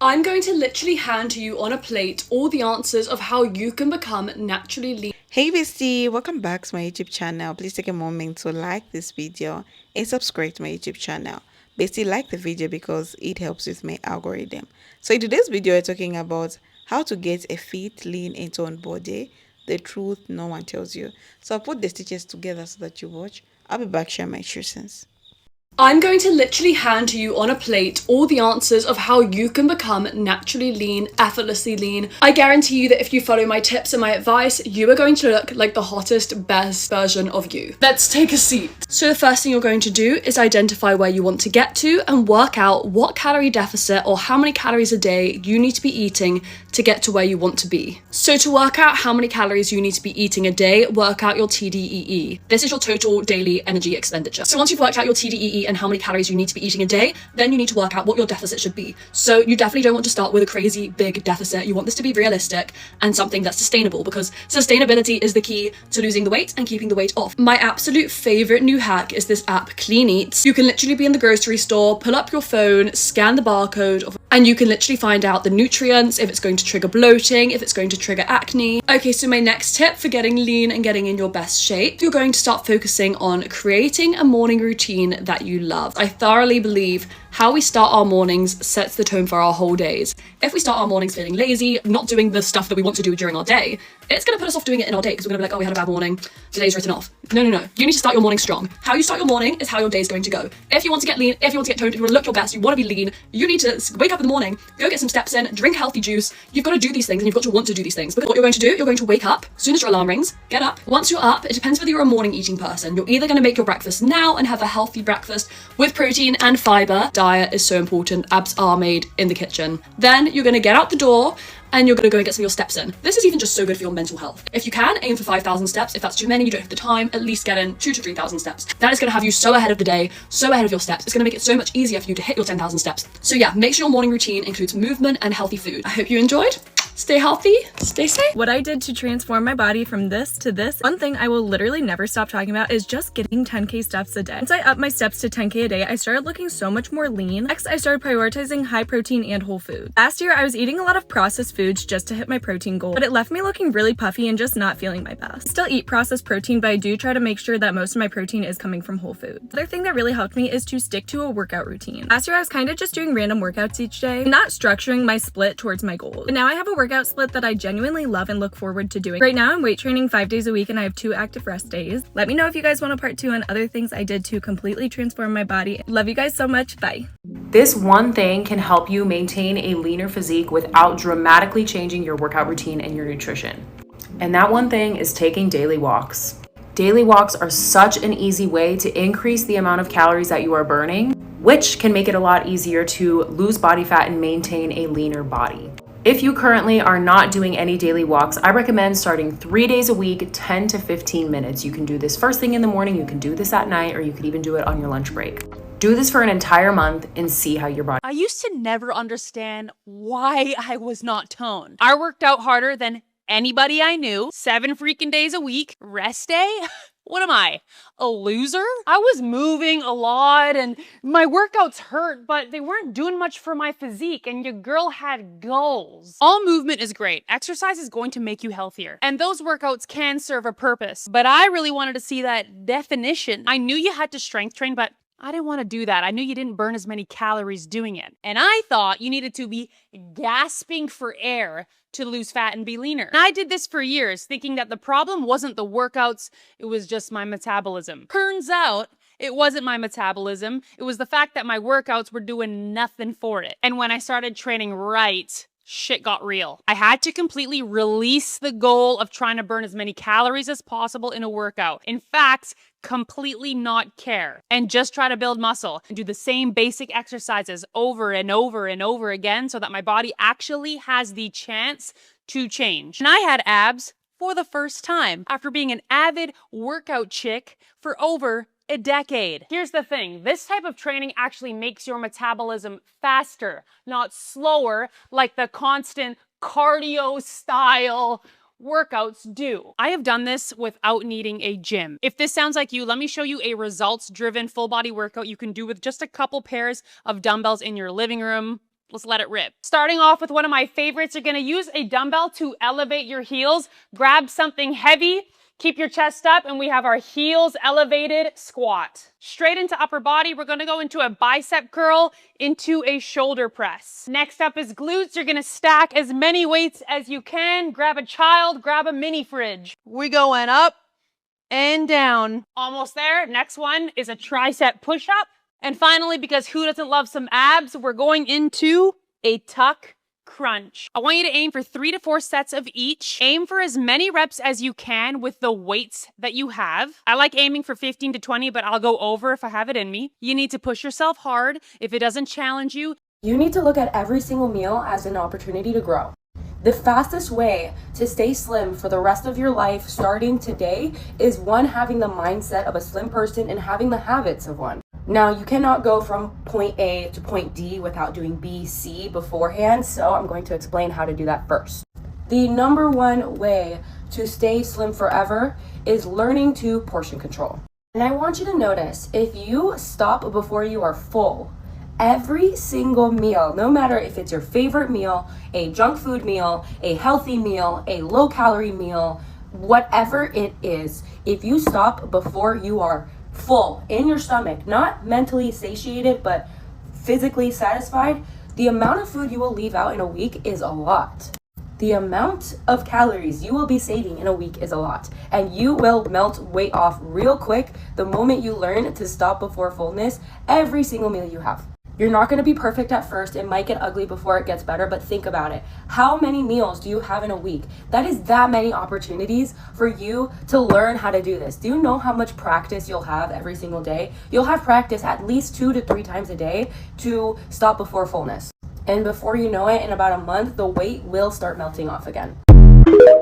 I'm going to literally hand to you on a plate all the answers of how you can become naturally lean. Hey bestie, welcome back to my YouTube channel. Please take a moment to like this video and subscribe to my YouTube channel. Bestie, like the video because it helps with my algorithm. So in today's video, we're talking about how to get a fit, lean and toned body. The truth no one tells you. So I'll put the stitches together so that you watch. I'll be back sharing my instructions. I'm going to literally hand to you on a plate all the answers of how you can become naturally lean, effortlessly lean. I guarantee you that if you follow my tips and my advice, you are going to look like the hottest, best version of you. Let's take a seat. So the first thing you're going to do is identify where you want to get to and work out what calorie deficit or how many calories a day you need to be eating to get to where you want to be. So to work out how many calories you need to be eating a day, work out your TDEE. This is your total daily energy expenditure. So once you've worked out your TDEE and how many calories you need to be eating a day, then you need to work out what your deficit should be. So you definitely don't want to start with a crazy big deficit. You want this to be realistic and something that's sustainable, because sustainability is the key to losing the weight and keeping the weight off. My absolute favorite new hack is this app Clean Eats. You can literally be in the grocery store, pull up your phone, scan the barcode, and you can literally find out the nutrients, if it's going to trigger bloating, if it's going to trigger acne. Okay, so my next tip for getting lean and getting in your best shape, you're going to start focusing on creating a morning routine that you love. I thoroughly believe how we start our mornings sets the tone for our whole days. If we start our mornings feeling lazy, not doing the stuff that we want to do during our day, it's going to put us off doing it in our day, because we're going to be like, oh, we had a bad morning, today's written off. No. You need to start your morning strong. How you start your morning is how your day's going to go. If you want to get lean, if you want to get toned, if you want to look your best, you want to be lean, you need to wake up in the morning, go get some steps in, drink healthy juice. You've got to do these things and you've got to want to do these things. Because what you're going to do, you're going to wake up as soon as your alarm rings, get up. Once you're up, it depends whether you're a morning eating person. You're either going to make your breakfast now and have a healthy breakfast with protein and fiber. Diet is so important. Abs are made in the kitchen. Then you're going to get out the door and you're going to go and get some of your steps in. This is even just so good for your mental health. If you can, aim for 5,000 steps. If that's too many, you don't have the time, at least get in 2,000 to 3,000 steps. That is going to have you so ahead of the day, so ahead of your steps. It's going to make it so much easier for you to hit your 10,000 steps. So yeah, make sure your morning routine includes movement and healthy food. I hope you enjoyed. Stay healthy, stay safe. What I did to transform my body from this to this, one thing I will literally never stop talking about is just getting 10K steps a day. Once I upped my steps to 10K a day, I started looking so much more lean. Next, I started prioritizing high protein and whole food. Last year, I was eating a lot of processed foods just to hit my protein goal, but it left me looking really puffy and just not feeling my best. I still eat processed protein, but I do try to make sure that most of my protein is coming from whole food. The other thing that really helped me is to stick to a workout routine. Last year, I was kind of just doing random workouts each day, not structuring my split towards my goals. But now I have a workout split that I genuinely love and look forward to doing. Right now, I'm weight training 5 days a week and I have 2 active rest days. Let me know if you guys want a part 2 on other things I did to completely transform my body. Love you guys so much. Bye. This one thing can help you maintain a leaner physique without dramatically changing your workout routine and your nutrition. And that one thing is taking daily walks. Daily walks are such an easy way to increase the amount of calories that you are burning, which can make it a lot easier to lose body fat and maintain a leaner body. If you currently are not doing any daily walks, I recommend starting 3 days a week, 10 to 15 minutes. You can do this first thing in the morning, you can do this at night, or you could even do it on your lunch break. Do this for an entire month and see how your body. I used to never understand why I was not toned. I worked out harder than anybody I knew, 7 freaking days a week. Rest day? What am I, a loser? I was moving a lot and my workouts hurt, but they weren't doing much for my physique, and your girl had goals. All movement is great. Exercise is going to make you healthier, and those workouts can serve a purpose, but I really wanted to see that definition. I knew you had to strength train, but I didn't want to do that. I knew you didn't burn as many calories doing it. And I thought you needed to be gasping for air to lose fat and be leaner. And I did this for years, thinking that the problem wasn't the workouts, it was just my metabolism. Turns out, it wasn't my metabolism. It was the fact that my workouts were doing nothing for it. And when I started training right, shit got real. I had to completely release the goal of trying to burn as many calories as possible in a workout. In fact, completely not care and just try to build muscle and do the same basic exercises over and over and over again so that my body actually has the chance to change. And I had abs for the first time after being an avid workout chick for over a decade. Here's the thing, this type of training actually makes your metabolism faster, not slower like the constant cardio style workouts do. I have done this without needing a gym. If this sounds like you, let me show you a results-driven full body workout you can do with just a couple pairs of dumbbells in your living room Let's let it rip. Starting off with one of my favorites, you're gonna use a dumbbell to elevate your heels. Grab something heavy, keep your chest up, and we have our heels elevated squat. Straight into upper body, we're gonna go into a bicep curl, into a shoulder press. Next up is glutes. You're gonna stack as many weights as you can. Grab a child, grab a mini fridge. We going up and down. Almost there. Next one is a tricep push-up. And finally, because who doesn't love some abs, we're going into a tuck crunch. I want you to aim for 3 to 4 sets of each. Aim for as many reps as you can with the weights that you have. I like aiming for 15 to 20, but I'll go over if I have it in me. You need to push yourself hard. If it doesn't challenge you, you need to look at every single meal as an opportunity to grow. The fastest way to stay slim for the rest of your life starting today is one, having the mindset of a slim person and having the habits of one. Now, you cannot go from point A to point D without doing B, C beforehand, so I'm going to explain how to do that first. The number one way to stay slim forever is learning to portion control. And I want you to notice, if you stop before you are full, every single meal, no matter if it's your favorite meal, a junk food meal, a healthy meal, a low-calorie meal, whatever it is, if you stop before you are full in your stomach, not mentally satiated, but physically satisfied, the amount of food you will leave out in a week is a lot. The amount of calories you will be saving in a week is a lot, and you will melt weight off real quick the moment you learn to stop before fullness every single meal you have. You're not going to be perfect at first. It might get ugly before it gets better, but think about it. How many meals do you have in a week? That is that many opportunities for you to learn how to do this. Do you know how much practice you'll have every single day? You'll have practice at least 2 to 3 times a day to stop before fullness. And before you know it, in about a month, the weight will start melting off again.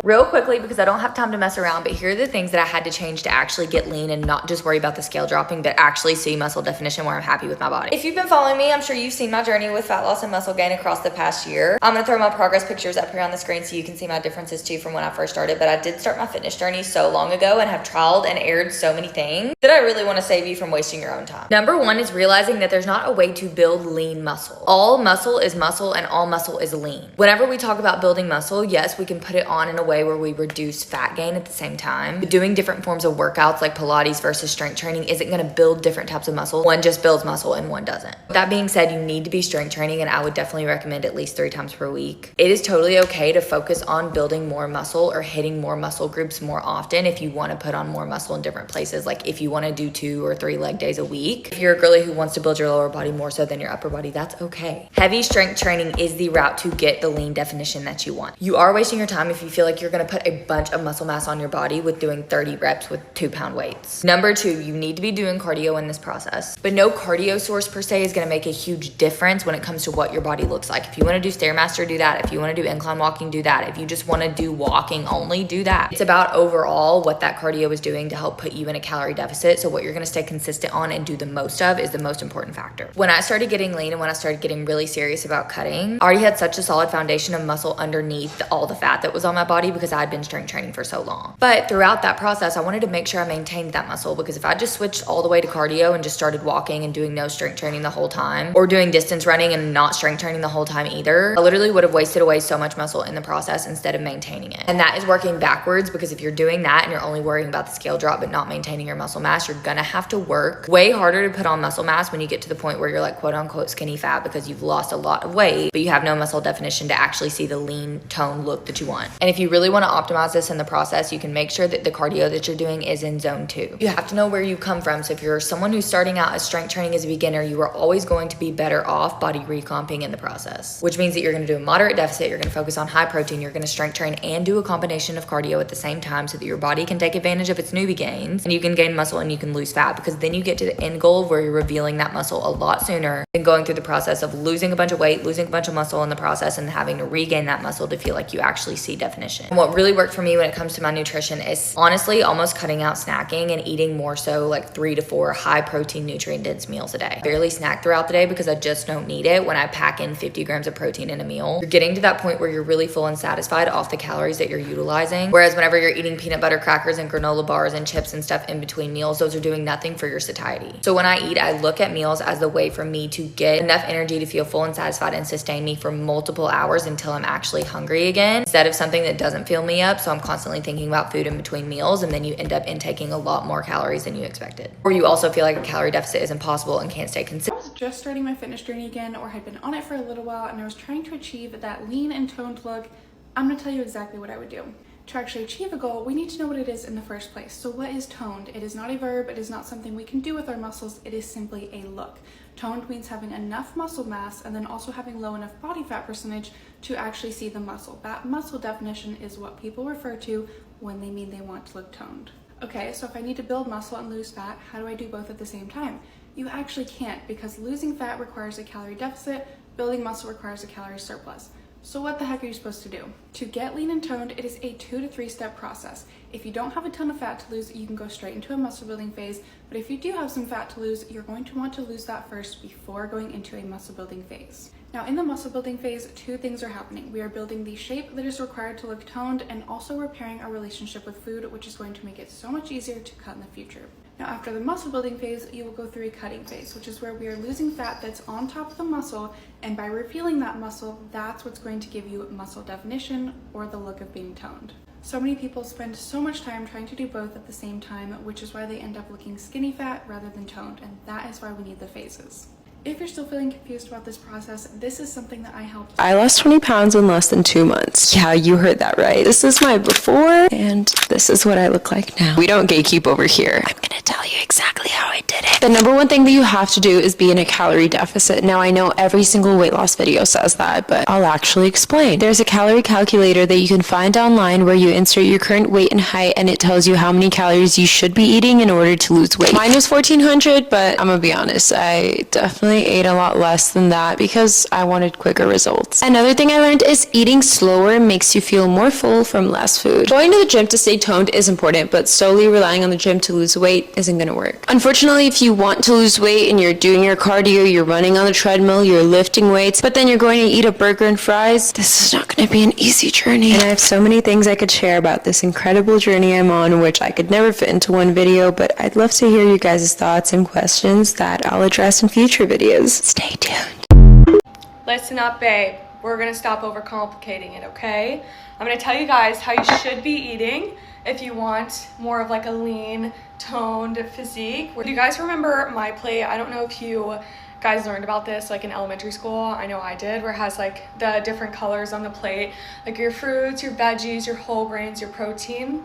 Real quickly, because I don't have time to mess around, but here are the things that I had to change to actually get lean and not just worry about the scale dropping, but actually see muscle definition where I'm happy with my body. If you've been following me, I'm sure you've seen my journey with fat loss and muscle gain across the past year. I'm gonna throw my progress pictures up here on the screen so you can see my differences too from when I first started, but I did start my fitness journey so long ago and have trialed and erred so many things that I really wanna save you from wasting your own time. Number one is realizing that there's not a way to build lean muscle. All muscle is muscle and all muscle is lean. Whenever we talk about building muscle, yes, we can put it on in a way where we reduce fat gain at the same time. But doing different forms of workouts like Pilates versus strength training isn't going to build different types of muscle. One just builds muscle and one doesn't. That being said, you need to be strength training, and I would definitely recommend at least 3 times per week. It is totally okay to focus on building more muscle or hitting more muscle groups more often if you want to put on more muscle in different places. Like if you want to do 2 or 3 leg days a week. If you're a girly who wants to build your lower body more so than your upper body, that's okay. Heavy strength training is the route to get the lean definition that you want. You are wasting your time if you feel like you're going to put a bunch of muscle mass on your body with doing 30 reps with 2-pound weights. Number 2, you need to be doing cardio in this process, but no cardio source per se is going to make a huge difference when it comes to what your body looks like. If you want to do Stairmaster, do that. If you want to do incline walking, do that. If you just want to do walking only, do that. It's about overall what that cardio is doing to help put you in a calorie deficit. So what you're going to stay consistent on and do the most of is the most important factor. When I started getting lean and when I started getting really serious about cutting, I already had such a solid foundation of muscle underneath all the fat that was on my body because I had been strength training for so long. But throughout that process, I wanted to make sure I maintained that muscle, because if I just switched all the way to cardio and just started walking and doing no strength training the whole time, or doing distance running and not strength training the whole time either, I literally would have wasted away so much muscle in the process instead of maintaining it. And that is working backwards, because if you're doing that and you're only worrying about the scale drop but not maintaining your muscle mass, you're gonna have to work way harder to put on muscle mass when you get to the point where you're like quote unquote skinny fat, because you've lost a lot of weight but you have no muscle definition to actually see the lean tone look that you want. And if you really want to optimize this in the process, you can make sure that the cardio that you're doing is in zone 2. You have to know where you come from. So if you're someone who's starting out as strength training as a beginner, you are always going to be better off body recomping in the process, which means that you're going to do a moderate deficit, you're going to focus on high protein, you're going to strength train and do a combination of cardio at the same time so that your body can take advantage of its newbie gains and you can gain muscle and you can lose fat, because then you get to the end goal where you're revealing that muscle a lot sooner than going through the process of losing a bunch of weight, losing a bunch of muscle in the process, and having to regain that muscle to feel like you actually see definition. definition. And what really worked for me when it comes to my nutrition is honestly almost cutting out snacking and eating more so like 3 to 4 high protein nutrient dense meals a day. I barely snack throughout the day because I just don't need it when I pack in 50 grams of protein in a meal. You're getting to that point where you're really full and satisfied off the calories that you're utilizing. Whereas whenever you're eating peanut butter crackers and granola bars and chips and stuff in between meals, those are doing nothing for your satiety. So when I eat, I look at meals as the way for me to get enough energy to feel full and satisfied and sustain me for multiple hours until I'm actually hungry again, instead of something that doesn't fill me up. So I'm constantly thinking about food in between meals, and then you end up intaking a lot more calories than you expected. Or you also feel like a calorie deficit is impossible and can't stay consistent. I was just starting my fitness journey again, or had been on it for a little while, and I was trying to achieve that lean and toned look. I'm gonna tell you exactly what I would do. To actually achieve a goal, we need to know what it is in the first place. So what is toned? It is not a verb, it is not something we can do with our muscles, it is simply a look. Toned means having enough muscle mass and then also having low enough body fat percentage to actually see the muscle. That muscle definition is what people refer to when they mean they want to look toned. Okay, so if I need to build muscle and lose fat, how do I do both at the same time? You actually can't, because losing fat requires a calorie deficit, building muscle requires a calorie surplus. So what the heck are you supposed to do? To get lean and toned, it is a 2 to 3 step process. If you don't have a ton of fat to lose, you can go straight into a muscle building phase. But if you do have some fat to lose, you're going to want to lose that first before going into a muscle building phase. Now in the muscle building phase, 2 things are happening. We are building the shape that is required to look toned and also repairing our relationship with food, which is going to make it so much easier to cut in the future. Now after the muscle building phase, you will go through a cutting phase, which is where we are losing fat that's on top of the muscle, and by revealing that muscle, that's what's going to give you muscle definition or the look of being toned. So many people spend so much time trying to do both at the same time, which is why they end up looking skinny fat rather than toned, and that is why we need the phases. If you're still feeling confused about this process, this is something that I helped. I lost 20 pounds in less than 2 months. Yeah, you heard that right. This is my before, and this is what I look like now. We don't gatekeep over here. I'm gonna tell you exactly how I did it. The number one thing that you have to do is be in a calorie deficit. Now, I know every single weight loss video says that, but I'll actually explain. There's a calorie calculator that you can find online where you insert your current weight and height, and it tells you how many calories you should be eating in order to lose weight. Mine was 1,400, but I'm gonna be honest, I definitely ate a lot less than that because I wanted quicker results. Another thing I learned is eating slower makes you feel more full from less food. Going to the gym to stay toned is important, but solely relying on the gym to lose weight isn't going to work. Unfortunately, if you want to lose weight and you're doing your cardio, you're running on the treadmill, you're lifting weights, but then you're going to eat a burger and fries, this is not going to be an easy journey. And I have so many things I could share about this incredible journey I'm on, which I could never fit into one video, but I'd love to hear you guys' thoughts and questions that I'll address in future videos. Stay tuned. Listen up, babe. We're gonna stop overcomplicating it, okay? I'm gonna tell you guys how you should be eating if you want more of like a lean, toned physique. Do you guys remember my plate? I don't know if you guys learned about this like in elementary school. I know I did, where it has like the different colors on the plate, like your fruits, your veggies, your whole grains, your protein.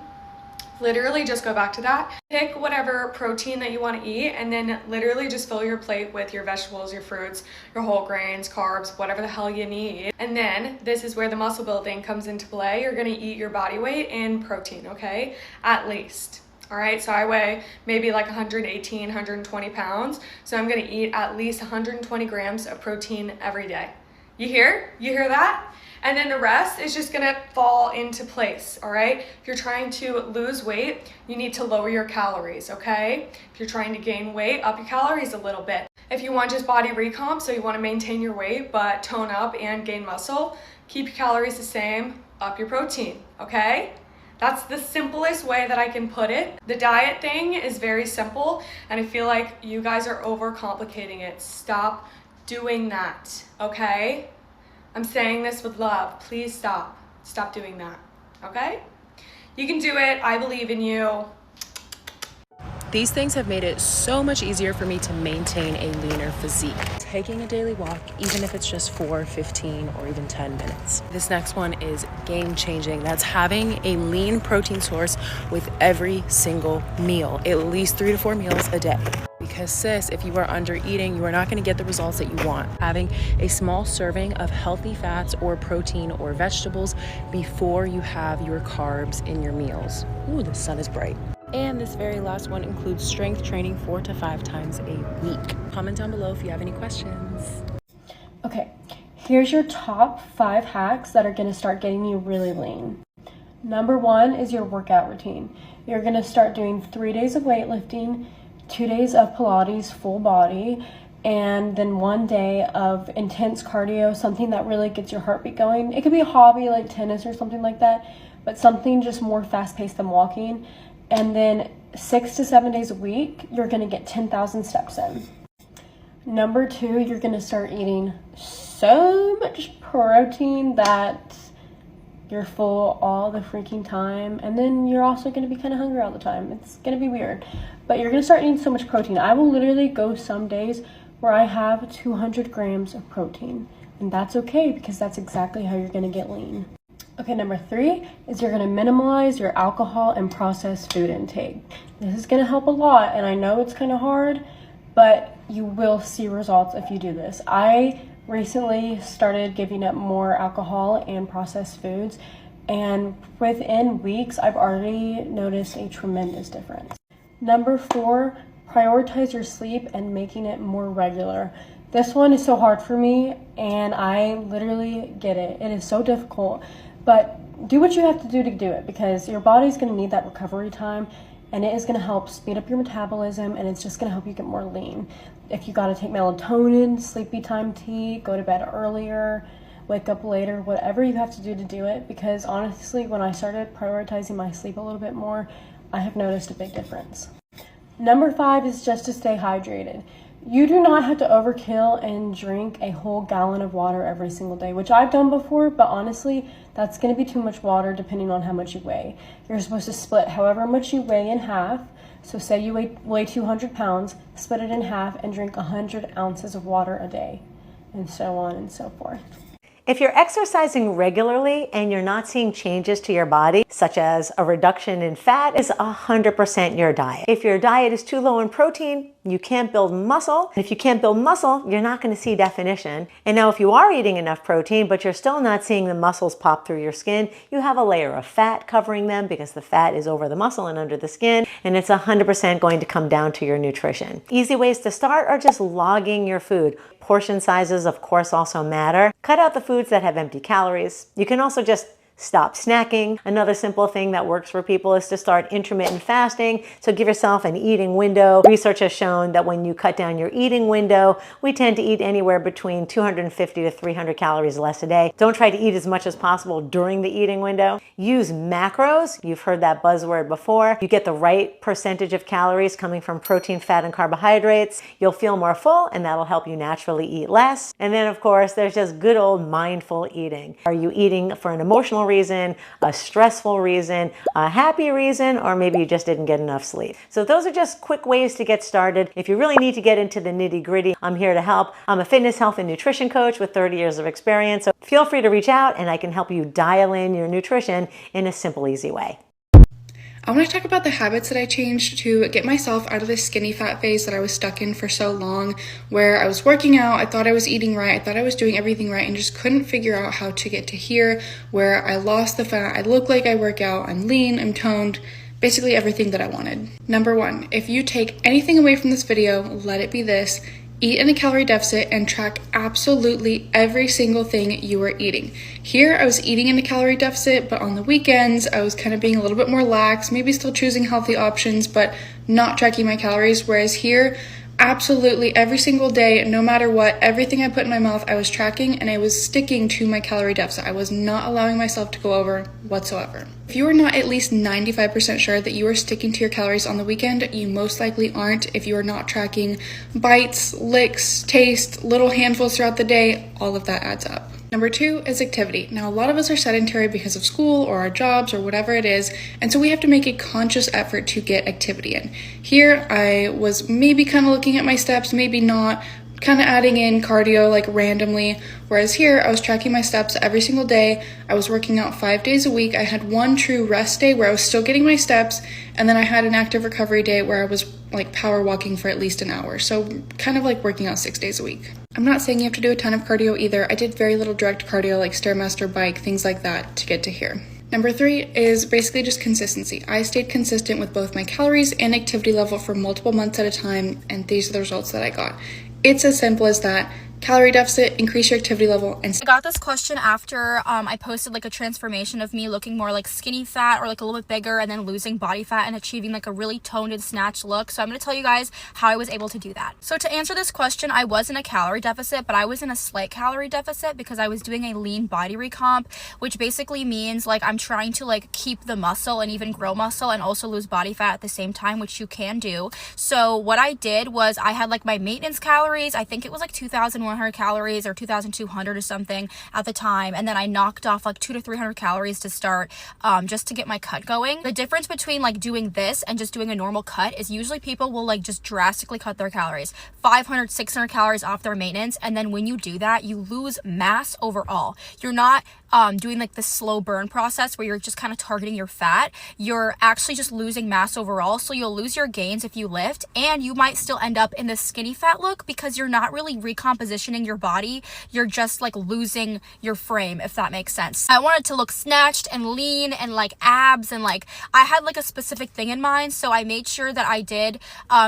Literally just go back to that. Pick whatever protein that you want to eat, and then literally just fill your plate with your vegetables, your fruits, your whole grains, carbs, whatever the hell you need. And then this is where the muscle building comes into play. You're going to eat your body weight in protein, okay? At least. All right, so I weigh maybe like 118, 120 pounds. So I'm going to eat at least 120 grams of protein every day. You hear? You hear that? And then the rest is just gonna fall into place, all right? If you're trying to lose weight, you need to lower your calories, okay? If you're trying to gain weight, up your calories a little bit. If you want just body recomp, so you wanna maintain your weight but tone up and gain muscle, keep your calories the same, up your protein, okay? That's the simplest way that I can put it. The diet thing is very simple, and I feel like you guys are overcomplicating it. Stop doing that, okay? I'm saying this with love. Please stop. Stop doing that, okay? You can do it. I believe in you. These things have made it so much easier for me to maintain a leaner physique. Taking a daily walk, even if it's just 4, 15, or even 10 minutes. This next one is game changing. That's having a lean protein source with every single meal, at least 3 to 4 meals a day. Because sis, if you are under eating, you are not going to get the results that you want. Having a small serving of healthy fats or protein or vegetables before you have your carbs in your meals. Ooh, the sun is bright. And this very last one includes strength training 4 to 5 times a week. Comment down below if you have any questions. Okay, here's your top 5 hacks that are gonna start getting you really lean. Number 1 is your workout routine. You're gonna start doing 3 days of weightlifting, 2 days of Pilates full body, and then 1 day of intense cardio, something that really gets your heartbeat going. It could be a hobby like tennis or something like that, but something just more fast-paced than walking. And then 6 to 7 days a week, you're gonna get 10,000 steps in. Number 2, you're gonna start eating so much protein that you're full all the freaking time, and then you're also gonna be kind of hungry all the time. It's gonna be weird, but you're gonna start eating so much protein. I will literally go some days where I have 200 grams of protein, and that's okay because that's exactly how you're gonna get lean. Okay, number 3 is you're gonna minimize your alcohol and processed food intake. This is gonna help a lot, and I know it's kind of hard, but you will see results if you do this. I recently started giving up more alcohol and processed foods, and within weeks, I've already noticed a tremendous difference. Number 4, prioritize your sleep and making it more regular. This one is so hard for me, and I literally get it. It is so difficult, but do what you have to do it because your body's gonna need that recovery time, and it is gonna help speed up your metabolism, and it's just gonna help you get more lean. If you gotta take melatonin, sleepy time tea, go to bed earlier, wake up later, whatever you have to do it, because honestly, when I started prioritizing my sleep a little bit more, I have noticed a big difference. Number 5 is just to stay hydrated. You do not have to overkill and drink a whole gallon of water every single day, which I've done before, but honestly, that's going to be too much water depending on how much you weigh. You're supposed to split however much you weigh in half. So say you weigh 200 pounds, split it in half and drink 100 ounces of water a day, and so on and so forth. If you're exercising regularly and you're not seeing changes to your body, such as a reduction in fat, is 100% your diet. If your diet is too low in protein, you can't build muscle. And if you can't build muscle, you're not going to see definition. And now if you are eating enough protein, but you're still not seeing the muscles pop through your skin, you have a layer of fat covering them because the fat is over the muscle and under the skin, and it's 100% going to come down to your nutrition. Easy ways to start are just logging your food. Portion sizes, of course, also matter. Cut out the foods that have empty calories. You can also just stop snacking. Another simple thing that works for people is to start intermittent fasting. So give yourself an eating window. Research has shown that when you cut down your eating window, we tend to eat anywhere between 250 to 300 calories less a day. Don't try to eat as much as possible during the eating window. Use macros. You've heard that buzzword before. You get the right percentage of calories coming from protein, fat, and carbohydrates. You'll feel more full, and that'll help you naturally eat less. And then, of course, there's just good old mindful eating. Are you eating for an emotional reason, a stressful reason, a happy reason, or maybe you just didn't get enough sleep? So those are just quick ways to get started. If you really need to get into the nitty-gritty, I'm here to help. I'm a fitness, health, and nutrition coach with 30 years of experience. So feel free to reach out and I can help you dial in your nutrition in a simple, easy way. I want to talk about the habits that I changed to get myself out of this skinny fat phase that I was stuck in for so long, where I was working out, I thought I was eating right, I thought I was doing everything right, and just couldn't figure out how to get to here, where I lost the fat, I look like I work out, I'm lean, I'm toned, basically everything that I wanted. Number 1, if you take anything away from this video, let it be this: eat in a calorie deficit and track absolutely every single thing you are eating. Here, I was eating in a calorie deficit, but on the weekends, I was kind of being a little bit more lax, maybe still choosing healthy options, but not tracking my calories. Whereas here, absolutely every single day, no matter what, everything I put in my mouth, I was tracking and I was sticking to my calorie deficit. I was not allowing myself to go over whatsoever. If you are not at least 95% sure that you are sticking to your calories on the weekend, you most likely aren't if you are not tracking bites, licks, taste, little handfuls throughout the day. All of that adds up. Number 2 is activity. Now, a lot of us are sedentary because of school or our jobs or whatever it is, and so we have to make a conscious effort to get activity in. Here, I was maybe kind of looking at my steps, maybe not, kind of adding in cardio like randomly, whereas here I was tracking my steps every single day. I was working out 5 days a week. I had one true rest day where I was still getting my steps, and then I had an active recovery day where I was like power walking for at least an hour. So kind of like working out 6 days a week. I'm not saying you have to do a ton of cardio either. I did very little direct cardio like Stairmaster, bike, things like that to get to here. Number 3 is basically just consistency. I stayed consistent with both my calories and activity level for multiple months at a time, and these are the results that I got. It's as simple as that. calorie deficit, increase your activity level, and I got this question after I posted like a transformation of me looking more like skinny fat or like a little bit bigger and then losing body fat and achieving like a really toned and snatched look. So I'm going to tell you guys how I was able to do that. So to answer this question, I was in a calorie deficit, but I was in a slight calorie deficit because I was doing a lean body recomp, which basically means like I'm trying to like keep the muscle and even grow muscle and also lose body fat at the same time, which you can do. So what I did was I had like my maintenance calories. I think it was like 2,100 calories or 2,200 or something at the time, and then I knocked off like 200 to 300 calories to start, just to get my cut going. The difference between like doing this and just doing a normal cut is usually people will like just drastically cut their calories, 500 600 calories off their maintenance, and then when you do that you lose mass overall. You're not doing like the slow burn process where you're just kind of targeting your fat. You're actually just losing mass overall, so you'll lose your gains if you lift, and you might still end up in the skinny fat look because you're not really recompositioning your body. You're just like losing your frame, if that makes sense. I wanted to look snatched and lean and like abs, and like I had like a specific thing in mind, so I made sure that I did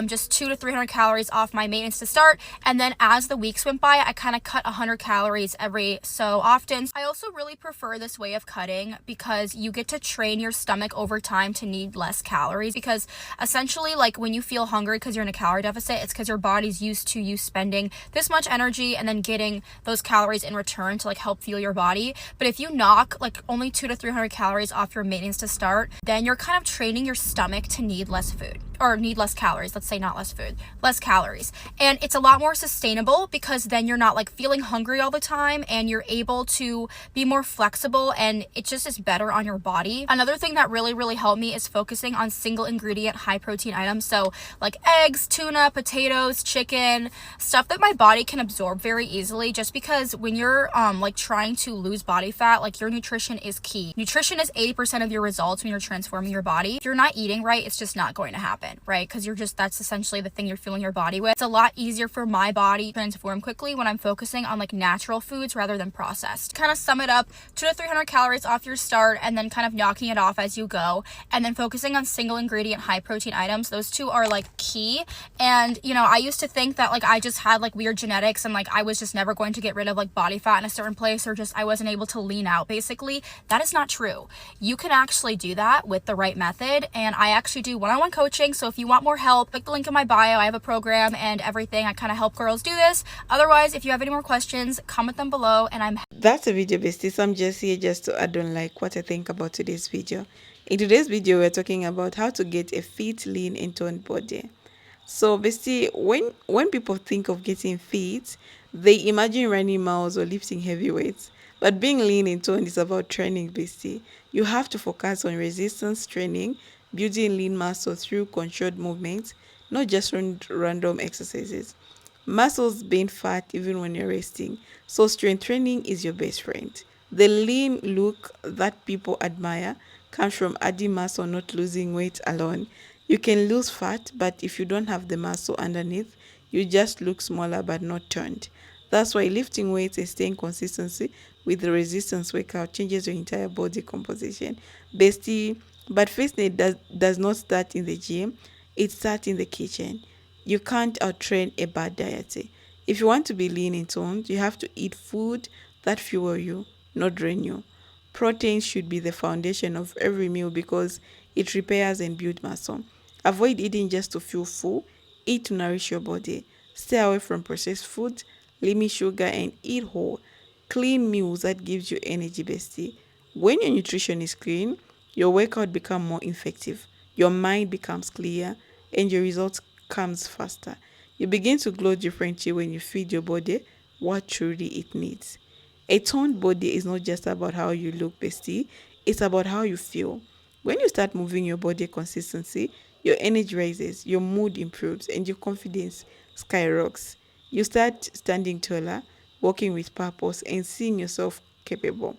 just 200 to 300 calories off my maintenance to start, and then as the weeks went by I kind of cut 100 calories every so often. I also really prefer this way of cutting because you get to train your stomach over time to need less calories, because essentially like when you feel hungry because you're in a calorie deficit, it's because your body's used to you spending this much energy and then getting those calories in return to like help fuel your body. But if you knock like only 200 to 300 calories off your maintenance to start, then you're kind of training your stomach to need less food, or need less calories. Let's say not less food, less calories. And it's a lot more sustainable because then you're not like feeling hungry all the time, and you're able to be more flexible, and it just is better on your body. Another thing that really helped me is focusing on single ingredient high protein items. So like eggs, tuna, potatoes, chicken, stuff that my body can absorb very easily, just because when you're like trying to lose body fat, like your nutrition is key. Nutrition is 80% of your results when you're transforming your body. If you're not eating right, it's just not going to happen, right? Because that's essentially the thing you're fueling your body with. It's a lot easier for my body to transform quickly when I'm focusing on like natural foods rather than processed. Kind of sum it up, 200 to 300 calories off your start, and then kind of knocking it off as you go, and then focusing on single ingredient high protein items. Those two are like key. And you know, I used to think that like I just had like weird genetics and like I was just never going to get rid of like body fat in a certain place, or just I wasn't able to lean out. Basically, that is not true. You can actually do that with the right method, and I actually do one-on-one coaching. So if you want more help, click the link in my bio. I have a program and everything. I kind of help girls do this. Otherwise, if you have any more questions, comment them below, and I'm That's a video, besties. I'm just here just to add on like what I think about today's video. In today's video, we're talking about how to get a fit, lean, and toned body. So basically, when people think of getting fit, they imagine running miles or lifting heavy weights. But being lean and toned is about training, basically. You have to focus on resistance training, building lean muscle through controlled movements, not just random exercises. Muscles burn fat even when you're resting, so strength training is your best friend. The lean look that people admire comes from adding muscle, not losing weight alone. You can lose fat, but if you don't have the muscle underneath, you just look smaller but not toned. That's why lifting weights and staying consistency with the resistance workout changes your entire body composition. Bestie, but fitness does not start in the gym, it starts in the kitchen. You can't outtrain a bad diet. If you want to be lean and toned, you have to eat food that fuel you, not drain you. Protein should be the foundation of every meal because it repairs and builds muscle. Avoid eating just to feel full, eat to nourish your body. Stay away from processed food, limit sugar, and eat whole, clean meals that gives you energy, bestie. When your nutrition is clean, your workout becomes more effective, your mind becomes clear, and your results comes faster. You begin to glow differently when you feed your body what truly it needs. A toned body is not just about how you look, bestie. It's about how you feel. When you start moving your body consistently, your energy rises, your mood improves, and your confidence skyrockets. You start standing taller, walking with purpose, and seeing yourself capable.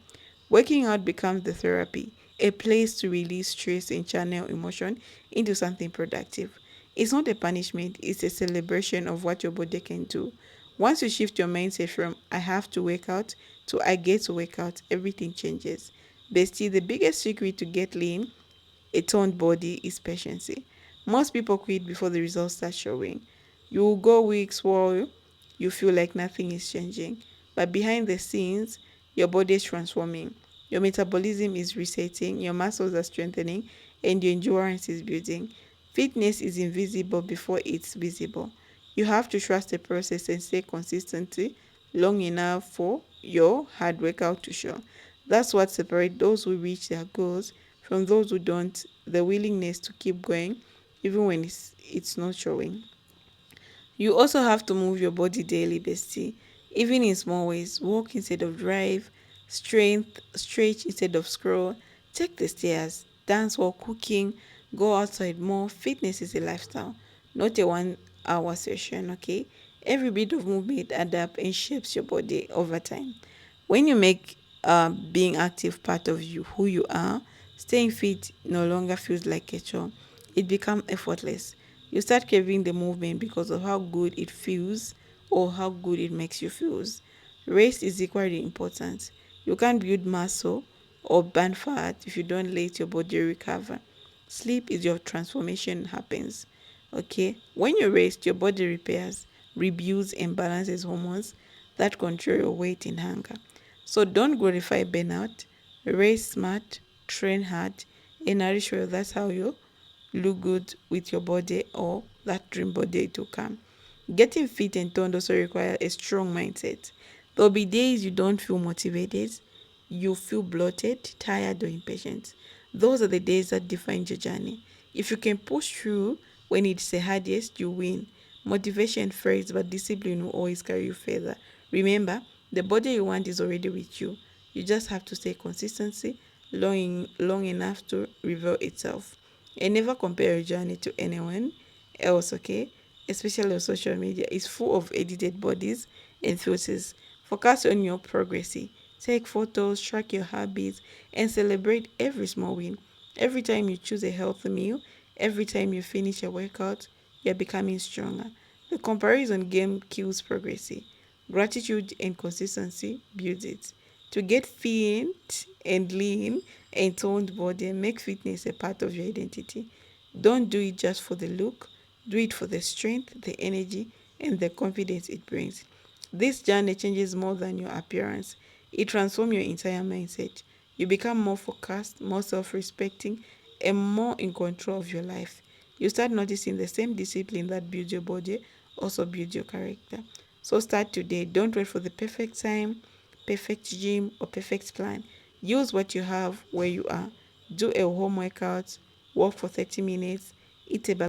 Working out becomes the therapy, a place to release stress and channel emotion into something productive. It's not a punishment, it's a celebration of what your body can do. Once you shift your mindset from I have to work out to I get to work out, everything changes. Bestie, the biggest secret to get lean, a toned body, is patience. Most people quit before the results start showing. You will go weeks while you feel like nothing is changing. But behind the scenes, your body is transforming. Your metabolism is resetting, your muscles are strengthening, and your endurance is building. Fitness is invisible before it's visible. You have to trust the process and stay consistently long enough for your hard work out to show. That's what separates those who reach their goals from those who don't, the willingness to keep going even when it's not showing. You also have to move your body daily, bestie, even in small ways. Walk instead of drive, strength, stretch instead of scroll, take the stairs, dance while cooking, go outside more. Fitness is a lifestyle, not a 1 hour session, okay? Every bit of movement adds up and shapes your body over time. When you make being active part of you, who you are, staying fit no longer feels like a chore. It becomes effortless. You start craving the movement because of how good it feels or how good it makes you feel. Rest is equally important. You can't build muscle or burn fat if you don't let your body recover. Sleep is your transformation happens. Okay? When you rest, your body repairs, rebuilds, and balances hormones that control your weight and hunger. So don't glorify burnout. Race smart, train hard, and nourish well. That's how you look good with your body or that dream body to come. Getting fit and toned also requires a strong mindset. There'll be days you don't feel motivated, you feel bloated, tired, or impatient. Those are the days that define your journey. If you can push through when it's the hardest, you win. Motivation fades, but discipline will always carry you further. Remember, the body you want is already with you. You just have to stay consistency long enough to reveal itself. And never compare your journey to anyone else, okay? Especially on social media. It's full of edited bodies and filters. Focus on your progress. Take photos, track your habits, and celebrate every small win. Every time you choose a healthy meal, every time you finish a workout, you're becoming stronger. The comparison game kills progress. Gratitude and consistency builds it. To get fit and lean and toned body, make fitness a part of your identity. Don't do it just for the look, do it for the strength, the energy, and the confidence it brings. This journey changes more than your appearance. It transforms your entire mindset. You become more focused, more self respecting, and more in control of your life. You start noticing the same discipline that builds your body also builds your character. So start today. Don't wait for the perfect time, perfect gym, or perfect plan. Use what you have where you are. Do a home workout, walk for 30 minutes, eat a